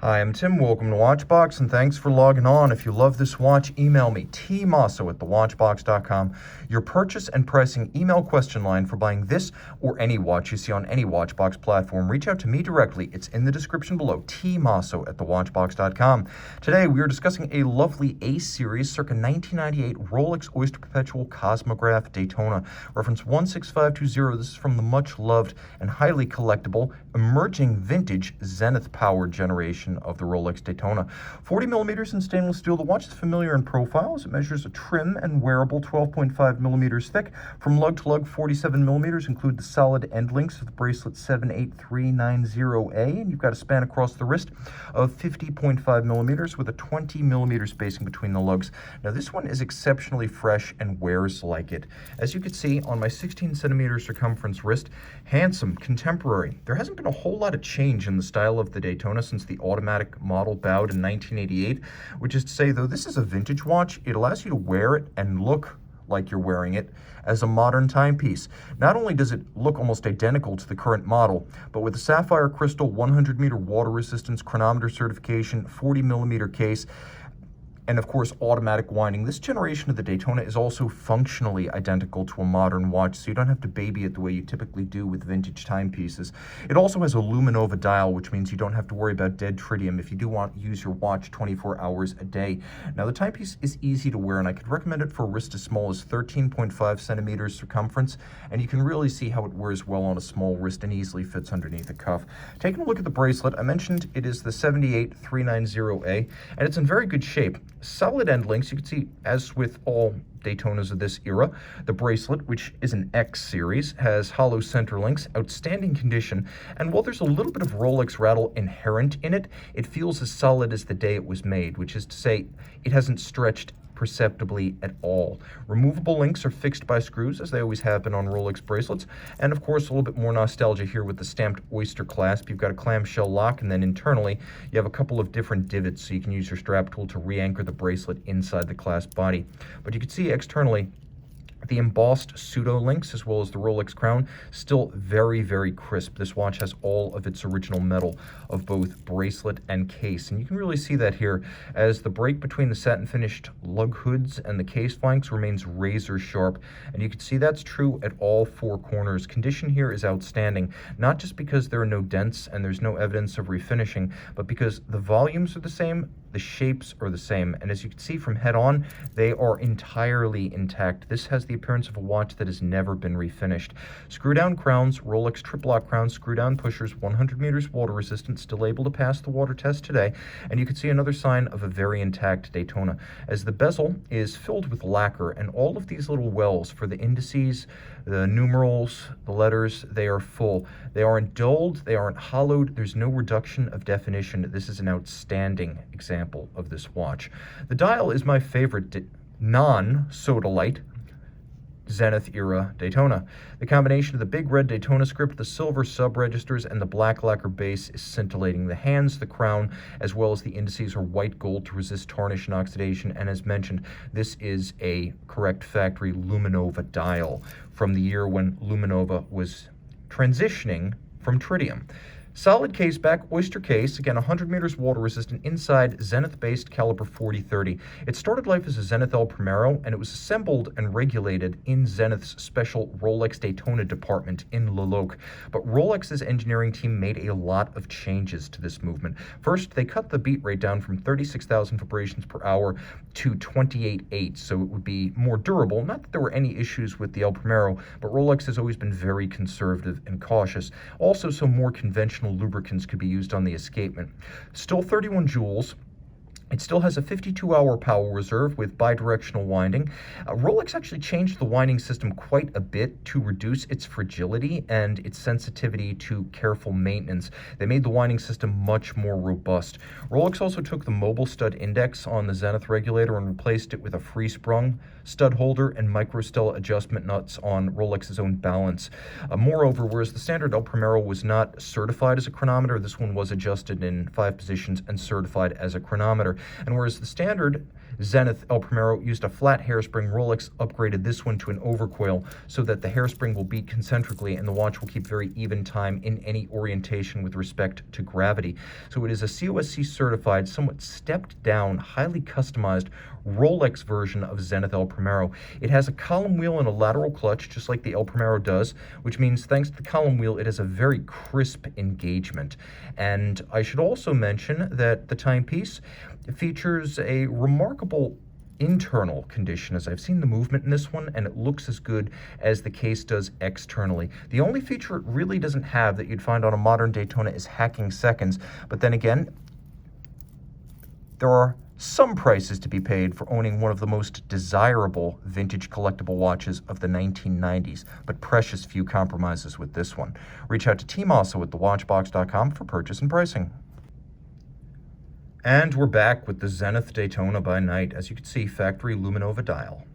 Hi, I'm Tim. Welcome to Watchbox, and thanks for logging on. If you love this watch, email me, tmosso at thewatchbox.com. Your purchase and pricing email question line for buying this or any watch you see on any Watchbox platform. Reach out to me directly. It's in the description below, tmosso at thewatchbox.com. Today, we are discussing a lovely A-series, circa 1998 Rolex Oyster Perpetual Cosmograph Daytona. Reference 16520. This is from the much-loved and highly collectible emerging vintage Zenith power generation of the Rolex Daytona. 40 millimeters in stainless steel. The watch is familiar in profile as it measures a trim and wearable 12.5 millimeters thick. From lug to lug, 47 millimeters include the solid end links of the bracelet 78390A, and you've got a span across the wrist of 50.5 millimeters with a 20 millimeter spacing between the lugs. Now this one is exceptionally fresh and wears like it. As you can see on my 16 centimeter circumference wrist, handsome, contemporary. There hasn't been a whole lot of change in the style of the Daytona since the automatic model bowed in 1988, which is to say, though this is a vintage watch, it allows you to wear it and look like you're wearing it as a modern timepiece. Not only does it look almost identical to the current model, but with a sapphire crystal 100-meter water resistance, chronometer certification, 40 millimeter case, and of course automatic winding. This generation of the Daytona is also functionally identical to a modern watch, so you don't have to baby it the way you typically do with vintage timepieces. It also has a Luminova dial, which means you don't have to worry about dead tritium if you do want to use your watch 24 hours a day. Now the timepiece is easy to wear, and I could recommend it for a wrist as small as 13.5 centimeters circumference, and you can really see how it wears well on a small wrist and easily fits underneath a cuff. Taking a look at the bracelet, I mentioned it is the 78390A, and it's in very good shape. Solid end links, you can see, as with all Daytonas of this era. The bracelet, which is an X series, has hollow center links, outstanding condition, and while there's a little bit of Rolex rattle inherent in it, it feels as solid as the day it was made, which is to say, it hasn't stretched perceptibly at all. Removable links are fixed by screws, as they always have been on Rolex bracelets, and of course a little bit more nostalgia here with the stamped Oyster clasp. You've got a clamshell lock, and then internally you have a couple of different divots, so you can use your strap tool to re-anchor the bracelet inside the clasp body. But you can see externally the embossed pseudo links, as well as the Rolex crown, still very, very crisp. This watch has all of its original metal of both bracelet and case, and you can really see that here as the break between the satin finished lug hoods and the case flanks remains razor sharp, and you can see that's true at all four corners. Condition here is outstanding, not just because there are no dents and there's no evidence of refinishing, but because the volumes are the same, the shapes are the same, and as you can see from head on, they are entirely intact. This has the appearance of a watch that has never been refinished. Screw down crowns, Rolex triplock crowns, screw down pushers, 100 meters water resistant, still able to pass the water test today, and you can see another sign of a very intact Daytona, as the bezel is filled with lacquer, and all of these little wells for the indices, the numerals, the letters, they are full. They aren't dulled, they aren't hollowed, there's no reduction of definition. This is an outstanding example of this watch. The dial is my favorite non-sodalite Zenith era Daytona. The combination of the big red Daytona script, the silver sub-registers, and the black lacquer base is scintillating. The hands, the crown, as well as the indices are white gold to resist tarnish and oxidation, and as mentioned, this is a correct factory Luminova dial from the year when Luminova was transitioning from tritium. Solid case back, Oyster case, again 100 meters water resistant, inside Zenith-based caliber 4030. It started life as a Zenith El Primero, and it was assembled and regulated in Zenith's special Rolex Daytona department in Laloc. But Rolex's engineering team made a lot of changes to this movement. First, they cut the beat rate down from 36,000 vibrations per hour to 28.8, so it would be more durable. Not that there were any issues with the El Primero, but Rolex has always been very conservative and cautious. Also, so more conventional lubricants could be used on the escapement. Still 31 joules. It still has a 52-hour power reserve with bidirectional winding. Rolex actually changed the winding system quite a bit to reduce its fragility and its sensitivity to careful maintenance. They made the winding system much more robust. Rolex also took the mobile stud index on the Zenith regulator and replaced it with a free-sprung stud holder and microstella adjustment nuts on Rolex's own balance. Moreover, whereas the standard El Primero was not certified as a chronometer, this one was adjusted in 5 positions and certified as a chronometer. And whereas the standard Zenith El Primero used a flat hairspring, Rolex upgraded this one to an overcoil so that the hairspring will beat concentrically and the watch will keep very even time in any orientation with respect to gravity. So it is a COSC certified, somewhat stepped down, highly customized Rolex version of Zenith El Primero. It has a column wheel and a lateral clutch, just like the El Primero does, which means thanks to the column wheel, it has a very crisp engagement. And I should also mention that the timepiece features a remarkable internal condition, as I've seen the movement in this one, and it looks as good as the case does externally. The only feature it really doesn't have that you'd find on a modern Daytona is hacking seconds, but then again, there are some prices to be paid for owning one of the most desirable vintage collectible watches of the 1990s, but precious few compromises with this one. Reach out to Tim Mosso at thewatchbox.com for purchase and pricing. And we're back with the Zenith Daytona by night. As you can see, factory Luminova dial.